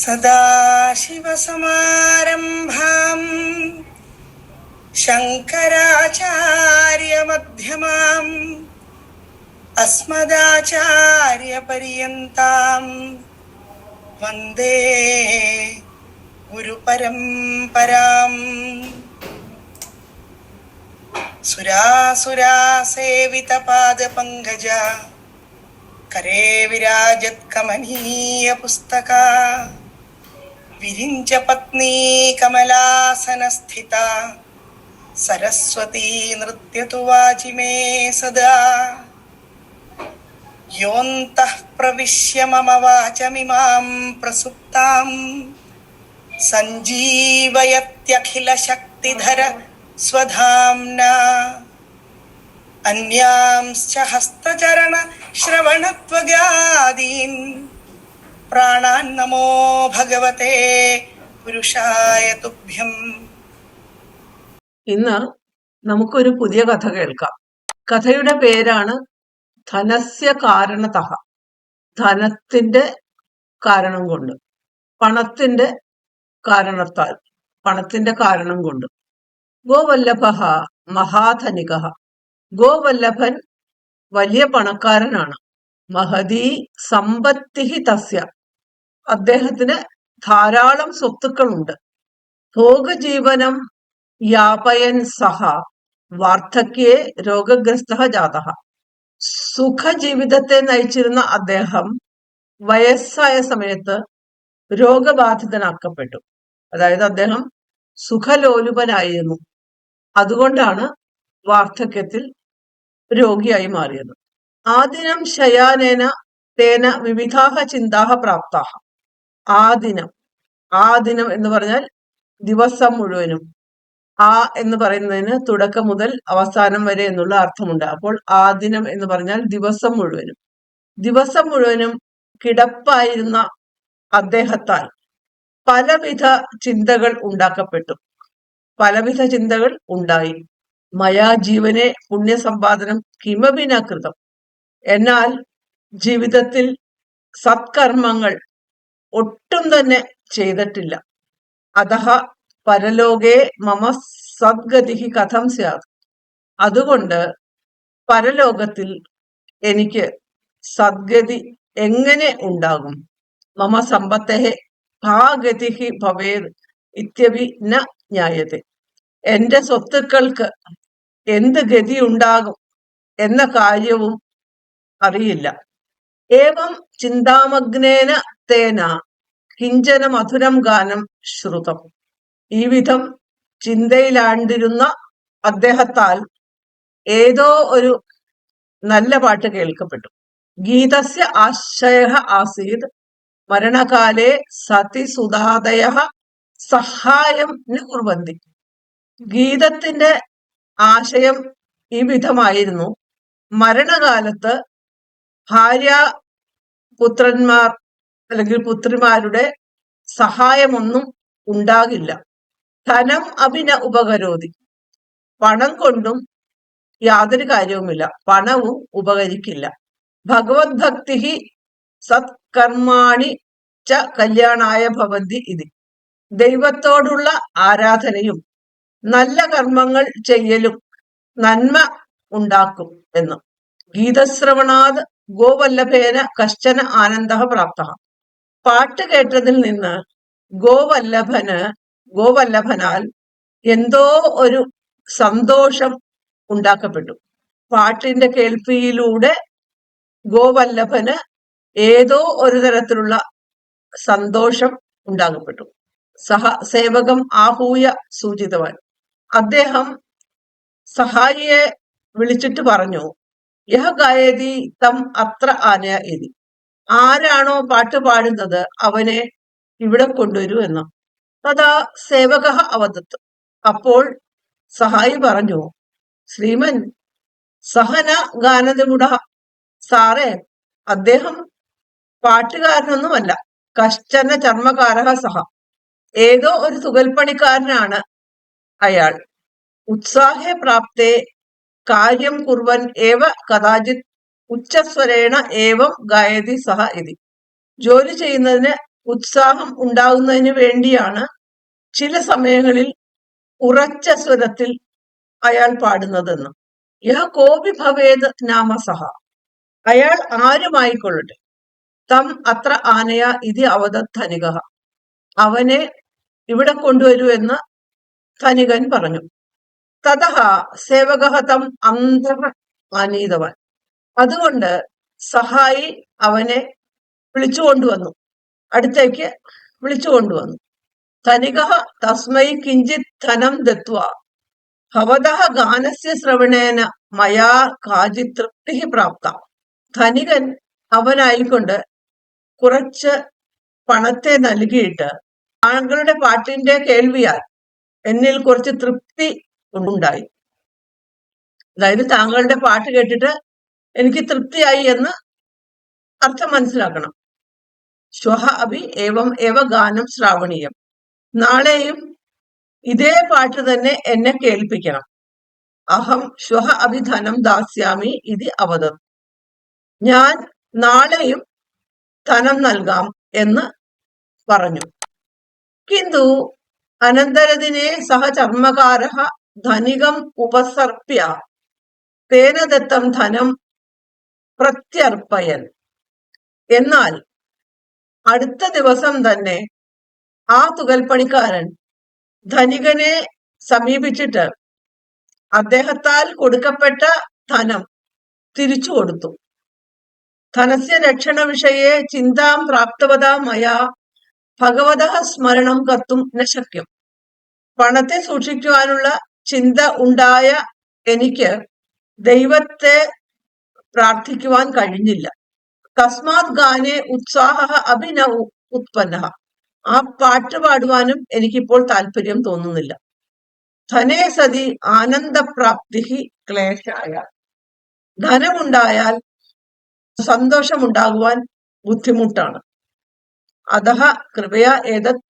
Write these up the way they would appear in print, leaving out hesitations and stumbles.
സദാശിവസമാരംഭാം ശങ്കരാചാര്യമധ്യമാം അസ്മദാചാര്യപര്യന്താം വന്ദേ ഗുരുപരംപരാം. സുരാസുരാസേവിതപാദപങ്കജ കരേ വിരാജത്കമനീയ പുസ്തക വിരിഞ്ച പത്നീ കമലാസനസ്ഥിത സരസ്വതീ നൃത്യതു വാചി മേ സദാ. യോന്തഃ പ്രവിശ്യ മമ വാചമിമാം പ്രസുപ്താം സഞ്ജീവയത്യഖില ശക്തിധര സ്വധാംനാ. അന്യാംശ്ച ഹസ്തചരണ ശ്രവണത്വഗാദീൻ പ്രാണാൻ നമോ ഭഗവതേ പുരുഷായ തുഭ്യം. ഇന്ന് നമുക്കൊരു പുതിയ കഥ കേൾക്കാം. കഥയുടെ പേരാണ് ധനസ്യ കാരണതഃ. ധനത്തിന്റെ കാരണം കൊണ്ട്, പണത്തിന്റെ കാരണത്താൽ, പണത്തിന്റെ കാരണം കൊണ്ട്. ഗോവല്ലഭഃ മഹാധനികഃ. ഗോവല്ലഭൻ വലിയ പണക്കാരനാണ്. മഹതീ സമ്പത്തിഹി തസ്യ. അദ്ദേഹത്തിന് ധാരാളം സ്വത്തുക്കളുണ്ട്. ഭോഗജീവനം യാപയൻ സഹ വാർദ്ധക്യേ രോഗഗ്രസ്തഃ ജാതഃ. സുഖജീവിതത്തെ നയിച്ചിരുന്ന അദ്ദേഹം വയസ്സായ സമയത്ത് രോഗബാധിതനാക്കപ്പെട്ടു. അതായത് അദ്ദേഹം സുഖലോലുപനായിരുന്നു. അതുകൊണ്ടാണ് വാർദ്ധക്യത്തിൽ രോഗിയായി മാറിയത്. ആദിനം ശയാനേന തേന വിവിധാഹ ചിന്താഹ പ്രാപ്താഹ. ആദിനം, ആദിനം എന്ന് പറഞ്ഞാൽ ദിവസം മുഴുവനും. ആ എന്ന് പറയുന്നതിന് തുടക്കം മുതൽ അവസാനം വരെ എന്നുള്ള അർത്ഥമുണ്ട്. അപ്പോൾ ആദിനം എന്ന് പറഞ്ഞാൽ ദിവസം മുഴുവനും. ദിവസം മുഴുവനും കിടപ്പായിരുന്ന അദ്ദേഹത്താൽ പലവിധ ചിന്തകൾ ഉണ്ടാക്കപ്പെട്ടു. പലവിധ ചിന്തകൾ ഉണ്ടായി. മയാ ജീവനെ പുണ്യസമ്പാദനം കിമപി ന കൃതം. എന്നാൽ ജീവിതത്തിൽ സത്കർമ്മങ്ങൾ ഒട്ടും തന്നെ ചെയ്തിട്ടില്ല. അതഹ പരലോകേ മമ സദ്ഗതി കഥം സ്യാത്. അതുകൊണ്ട് പരലോകത്തിൽ എനിക്ക് സദ്ഗതി എങ്ങനെ ഉണ്ടാകും? മമ സമ്പത്തേ ഭാഗതി ഭവേത് ഇത്യപി ന ജ്ഞായത്തെ. എന്റെ സ്വത്തുക്കൾക്ക് എന്ത് ഗതി ഉണ്ടാകും എന്ന കാര്യവും അറിയില്ല. ഏവം ചിന്താമഗ്നേന തേന കിഞ്ചന മധുരം ഗാനം ശ്രുതം. ഈ വിധം ചിന്തയിലാണ്ടിരുന്ന അദ്ദേഹത്താൽ ഏതോ ഒരു നല്ല പാട്ട് കേൾക്കപ്പെട്ടു. ഗീതസ്യ ആശയഃ ആസീത് മരണകാലേ സതി സുതാദയഃ സഹായം ന കുർവന്തി. ഗീതത്തിന്റെ ആശയം ഈ വിധമായിരുന്നു: മരണകാലത്ത് ഭാര്യ പുത്രന്മാർ അല്ലെങ്കിൽ പുത്രിമാരുടെ സഹായമൊന്നും ഉണ്ടാകില്ല. ധനം അഭിന ഉപകരോതി. പണം കൊണ്ടും യാതൊരു കാര്യവുമില്ല, പണവും ഉപകരിക്കില്ല. ഭഗവത് ഭക്തി സത്കർമാണി ച കല്യാണായ ഭവന്തി ഇതി. ദൈവത്തോടുള്ള ആരാധനയും നല്ല കർമ്മങ്ങൾ ചെയ്യലും നന്മ ഉണ്ടാക്കും എന്ന്. ഗീതശ്രവണാത് ഗോവല്ലഭേന കശ്ചന ആനന്ദ പ്രാപ്ത. പാട്ട് കേട്ടതിൽ നിന്ന് ഗോവല്ലഭനാൽ എന്തോ ഒരു സന്തോഷം ഉണ്ടാക്കപ്പെട്ടു. പാട്ടിന്റെ കേൾവിയിലൂടെ ഗോവല്ലഭന് ഏതോ ഒരു തരത്തിലുള്ള സന്തോഷം ഉണ്ടാകപ്പെട്ടു. സഹ സേവകം ആഹൂയ സൂചിതവാൻ. അദ്ദേഹം സഹായിയെ വിളിച്ചിട്ട് പറഞ്ഞു: യഹ ഗായതി തം അത്ര ആനയ ഇതി. ആരാണോ പാട്ട് പാടുന്നത് അവനെ ഇവിടെ കൊണ്ടുവരൂ എന്ന്. തഥാ സേവക അവദത്ത്. അപ്പോൾ സഹായി പറഞ്ഞു: ശ്രീമൻ സഹന ഗാനതമുട. സാറേ, അദ്ദേഹം പാട്ടുകാരനൊന്നുമല്ല. കശ്ചന ചർമ്മകാരഹ സഹ. ഏതോ ഒരു തുകൽപ്പണിക്കാരനാണ് അയാൾ. ഉത്സാഹേ പ്രാപ്തേ കാര്യം കുർവൻ ഏവ കഥാചിത് ഉച്ചസ്വരേണ ഏവം ഗായതി സഹ ഇതി. ജോലി ചെയ്യുന്നതിന് ഉത്സാഹം ഉണ്ടാകുന്നതിന് വേണ്ടിയാണ് ചില സമയങ്ങളിൽ ഉറച്ച സ്വരത്തിൽ അയാൾ പാടുന്നതെന്ന്. യഹ കോപി ഭവേത് നാമസഹ, അയാൾ ആരുമായിക്കൊള്ളട്ടെ, തം അത്ര ആനയ ഇതി അവദത് ധനിക, അവനെ ഇവിടെ കൊണ്ടുവരൂ എന്ന് ധനികൻ പറഞ്ഞു. തതഹ സേവകഃ തം അന്തഃ ആനീതവാൻ, അതുകൊണ്ട് സഹായി അവനെ വിളിച്ചുകൊണ്ടുവന്നു, അടുത്തേക്ക് വിളിച്ചുകൊണ്ടുവന്നു. ധനികഃ തസ്മൈ കിഞ്ചിത് ധനം ദത്വാ ഭവതഃ ഗാനസ്യ ശ്രവണേന മയാ കാചിത് തൃപ്തിഃ പ്രാപ്ത. ധനികൻ അവനായിക്കൊണ്ട് കുറച്ച് പണത്തെ നൽകിയിട്ട്, താങ്കളുടെ പാട്ടിന്റെ കേൾവിയാൽ എന്നിൽ കുറച്ച് തൃപ്തി ഉണ്ടായി, അതായത് താങ്കളുടെ പാട്ട് കേട്ടിട്ട് എനിക്ക് തൃപ്തിയായി എന്ന് അർത്ഥം മനസ്സിലാക്കണം. ശ്വഹ അഭി ഏവം ഏവ ഗാനം ശ്രാവണീയം, നാളെയും ഇതേ പാട്ട് തന്നെ എന്നെ കേൾപ്പിക്കണം. അഹം ശ്വഹ അഭി ധനം ദാസ്യാമി ഇതി അവദത്, ഞാൻ നാളെയും ധനം നൽകാം എന്ന് പറഞ്ഞു. കിന്തു അനന്തരദിനെ സഹ ചർമ്മകാരഃ ധനികം ഉപസർപ്യ തേന ദത്തം ധനം പ്രത്യർപ്പയൻ. എന്നാൽ അടുത്ത ദിവസം തന്നെ ആ തുകൽപ്പണിക്കാരൻ ധനികനെ സമീപിച്ചിട്ട് അദ്ദേഹത്താൽ കൊടുക്കപ്പെട്ട ധനം തിരിച്ചു കൊടുത്തു. ധനസ്യ രക്ഷണ വിഷയെ ചിന്താം പ്രാപ്തവതാ മയാ ഭഗവതഃ സ്മരണം കർത്തും ന ശക്യം. പണത്തെ സൂക്ഷിക്കുവാനുള്ള ചിന്ത ഉണ്ടായ എനിക്ക് ദൈവത്തെ പ്രാർത്ഥിക്കുവാൻ കഴിഞ്ഞില്ല. തസ്മാത് ഗാനെ ഉത്സാഹ അഭി ന ഉത്പന്ന, ആ പാട്ട് പാടുവാനും എനിക്കിപ്പോൾ താല്പര്യം തോന്നുന്നില്ല. ധനേ സതി ആനന്ദപ്രാപ്തി ക്ലേശായ, ധനമുണ്ടായാൽ സന്തോഷമുണ്ടാകുവാൻ ബുദ്ധിമുട്ടാണ്. അതഃ കൃപയാ ഏതത്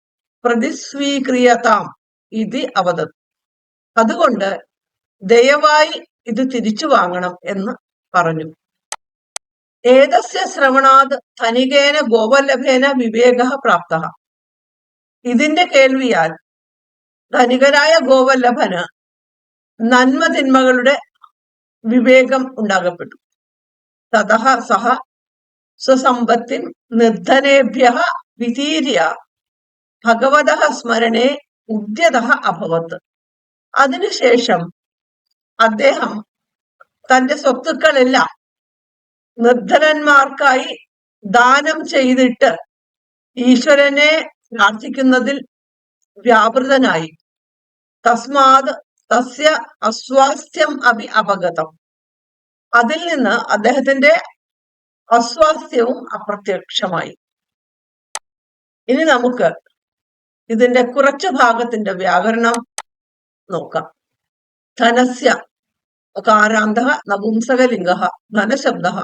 പ്രതിസ്വീക്രിയതാം ഇതി അവദത്, അതുകൊണ്ട് ദയവായി ഇത് തിരിച്ചു വാങ്ങണം എന്ന് പറഞ്ഞു. ഏതസ്യ ശ്രവണാത് ധനികേന ഗോവല്ലഭേന വിവേകഃ പ്രാപ്തഃ, ഇതിന്റെ കേൾവിയാൽ ധനികനായ ഗോവല്ലഭന് നന്മ തിന്മകളുടെ വിവേകം ഉണ്ടാകപ്പെട്ടു. തതഃ സഹ സ്വസമ്പത്തിം നിർധനേഭ്യഃ വിതീര്യ ഭഗവതഃ സ്മരണേ ഉദ്യതഃ അഭവത്. അതിനുശേഷം അദ്ദേഹം തന്റെ സ്വത്തുക്കളെല്ലാം നിർധനന്മാർക്കായി ദാനം ചെയ്തിട്ട് ഈശ്വരനെ പ്രാർത്ഥിക്കുന്നതിൽ വ്യാപൃതനായി. തസ്മാത് തസ്യ അസ്വാസ്ഥ്യം അഭി അപഗതം, അതിൽ നിന്ന് അദ്ദേഹത്തിന്റെ അസ്വാസ്ഥ്യവും അപ്രത്യക്ഷമായി. ഇനി നമുക്ക് ഇതിന്റെ കുറച്ചു ഭാഗത്തിന്റെ വ്യാകരണം നോക്കാം. ധനസ്യ കാരാന്തഃ നപുംസകലിംഗഃ ധനശബ്ദഃ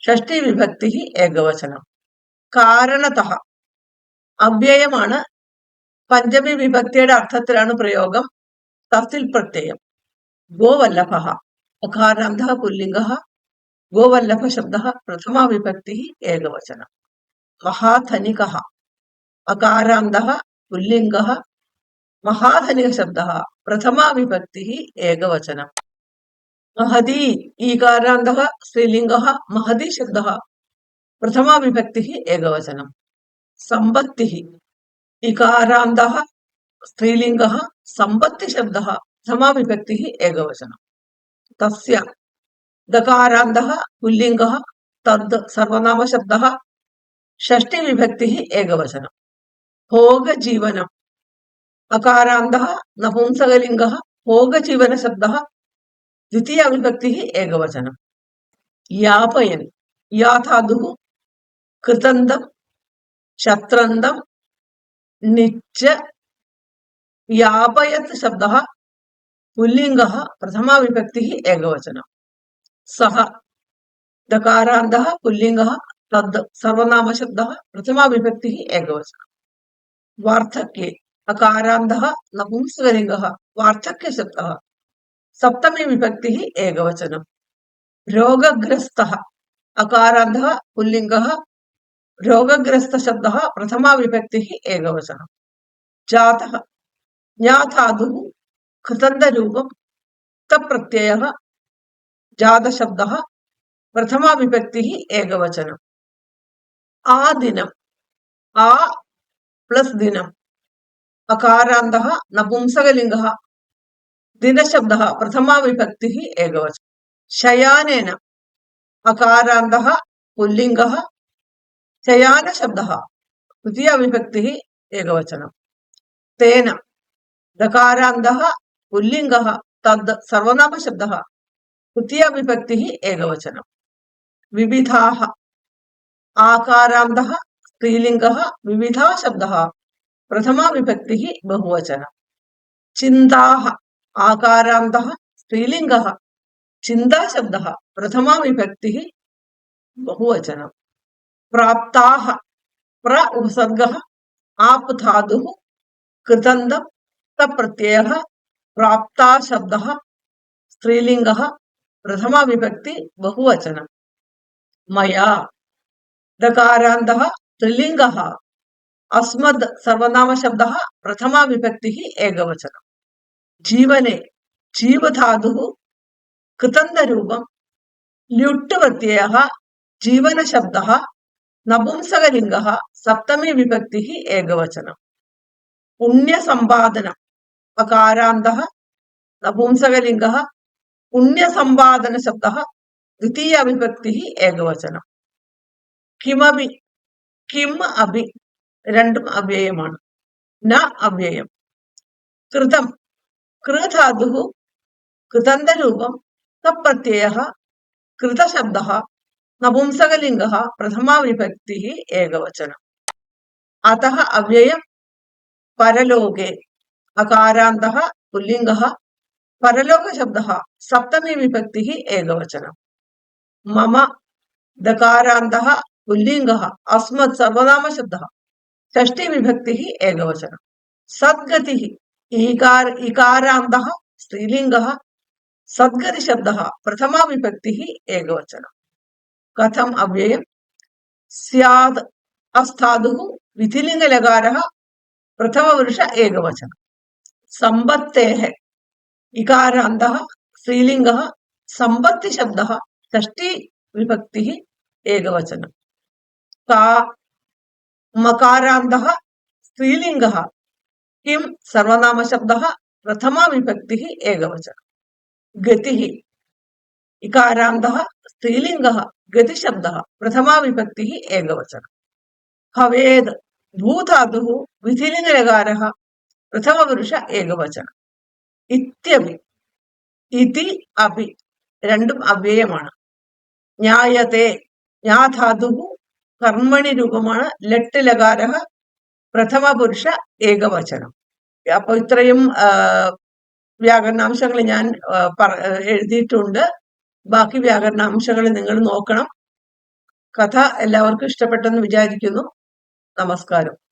ഷഷ്ടി വിഭക്തി ഏകവചനം. കാരണതഃ അവ്യയമാണ്, പഞ്ചമി വിഭക്തിയുടെ അർത്ഥത്തിലാണ് പ്രയോഗം. തസിൽ പ്രത്യയം. ഗോവല്ലഭഃ അകാരാന്തഃ പുല്ലിംഗഃ ഗോവല്ലഭ ശബ്ദഃ പ്രഥമാ വിഭക്തി ഏകവചനം. മഹാധനികഃ അകാരാന്തഃ പുല്ലിംഗഃ മഹാധനിക ശബ്ദഃ പ്രഥമാ വിഭക്തി ഏകവചനം. മഹതി ഈകാരാന്തഃ സ്ത്രീലിംഗഃ മഹതി ശബ്ദഃ പ്രഥമാ വിഭക്തി ഏകവചനം. സമ്പത്തിഃ ഇകാരാന്തഃ സ്ത്രീലിംഗഃ സമ്പത്തി ശബ്ദഃ പ്രഥമാ വിഭക്തി ഏകവചനം. തസ്യ ദകാരാന്തഃ പുല്ലിംഗഃ തദ് സർവനാമ ശബ്ദഃ ഷഷ്ടി വിഭക്തി ഏകവചനം. ഭോഗജീവനം അകാരാന്തഃ നപുംസകലിംഗഃ ഭോഗജീവന ശബ്ദഃ ദ്വിതീയ വിഭക്തി ഏകവചനം. യാപയൻ യാധാതുഃ കൃതന്തം ശത്രന്തം നിച്ച യാപയത് ശബ്ദഃ പുല്ലിംഗഃ പ്രഥമാ വിഭക്തി ഏകവചനം. സഹ ദകാരാന്തഃ പുല്ലിംഗഃ തദ് സർവനാമ ശബ്ദഃ പ്രഥമാ വിഭക്തി ഏകവചനം. വാർദ്ധക്യെ അകാരാന്തഃ നപുംസകലിംഗഃ വാർദ്ധക്യ ശബ്ദഃ സപ്തമി വിഭക്തി ഏകവചനം. രോഗഗ്രസ്തഃ അകാരാന്തഃ പുല്ലിംഗഃ रोगग्रस्तशब्दः प्रथमा विभक्तिः एकवचनं। जातः ज्ञाधातुः कृतन्तरूपं तप्रत्ययः जातशब्दः प्रथमा विभक्तिः एकवचनम्। आदिनम् आ प्लस दिनम् अकारान्तः नपुंसकलिङ्गः दिनशब्दः प्रथमा विभक्तिः एकवचनं। शयानेन अकारान्तः पुल्लिङ्गः शयानशब्दः द्वितीया विभक्तिः एकवचनं। तेन दकारान्तः पुल्लिङ्गः तद् सर्वनामशब्दः तृतीया विभक्तिः एकवचनं। विविधाः आकारान्तः स्त्रीलिङ्गः विविधा शब्दः प्रथमा विभक्तिः बहुवचनं। चिन्ताः आकारान्तः स्त्रीलिङ्गः चिन्ता शब्दः प्रथमा विभक्तिः बहुवचनं। प्राप्ताः प्र उपसर्गः आप धातुः कृतन्तं तप्रत्ययः प्राप्ता शब्दः स्त्रीलिङ्गः प्रथमा विभक्ति बहुवचनं। मया दकारान्तः स्त्रीलिङ्गः अस्मद् सर्वनामशब्दः प्रथमा विभक्तिः एकवचनं। जीवने जीवधातुः कृतन्तरूपं ल्युट् प्रत्ययः जीवनशब्दः नपुंसकलिङ्गः सप्तमी विभक्तिः एकवचनं। पुण्यसम्पादनम् अकारान्तः नपुंसकलिङ्गः पुण्यसम्पादनशब्दः द्वितीया विभक्तिः एकवचनं। किमपि किम् अपि രണ്ടും അവ്യയമാണ്. ന അവ്യയം. കൃതം കൃധാതുः कृतन्तरूपं तप्रत्ययः कृतशब्दः नपुंसकलिङ्गः प्रथमा विभक्तिः एकवचनम्। अतः अव्ययं परलोके अकारान्तः पुल्लिङ्गः परलोकशब्दः सप्तमी विभक्तिः एकवचनं। मम दकारान्तः पुल्लिङ्गः अस्मत् सर्वनामशब्दः षष्ठी विभक्तिः एकवचनं। सद्गतिः इकारान्तः स्त्रीलिङ्गः सद्गतिशब्दः प्रथमा विभक्तिः एकवचनं। कथम् अव्ययं स्यात् अस्थातुः विधिलिङ्गलकारः प्रथमपुरुष एकवचनं। सम्पत्तेः इकारान्तः स्त्रीलिङ्गः सम्पत्तिशब्दः षष्ठी विभक्तिः एकवचनं। का मकारान्तः स्त्रीलिङ्गः किं सर्वनामशब्दः प्रथमा विभक्तिः एकवचनं। गतिः इकारान्तः स्त्रीलिङ्गः गतिशब्दः प्रथमा विभक्तिः एकवचनं। भवेद् भूधातुः विधिलिङ्गलकारः प्रथमपुरुष एकवचनं। इत्यपि इति अपि രണ്ടും അവ്യയമാണ്. ജ്ഞായത്തെ ജ്ഞാധാതുः കർമ്മണി രൂപമാണ്. ലട്ട് ലകാരः പ്രഥമ പുരുഷ ഏകവചനം. അപ്പൊ ഇത്രയും വ്യാകരണാംശങ്ങൾ ഞാൻ എഴുതിയിട്ടുണ്ട്. ബാക്കി വ്യാകരണാംശങ്ങൾ നിങ്ങൾ നോക്കണം. കഥ എല്ലാവർക്കും ഇഷ്ടപ്പെട്ടെന്ന് വിചാരിക്കുന്നു. നമസ്കാരം.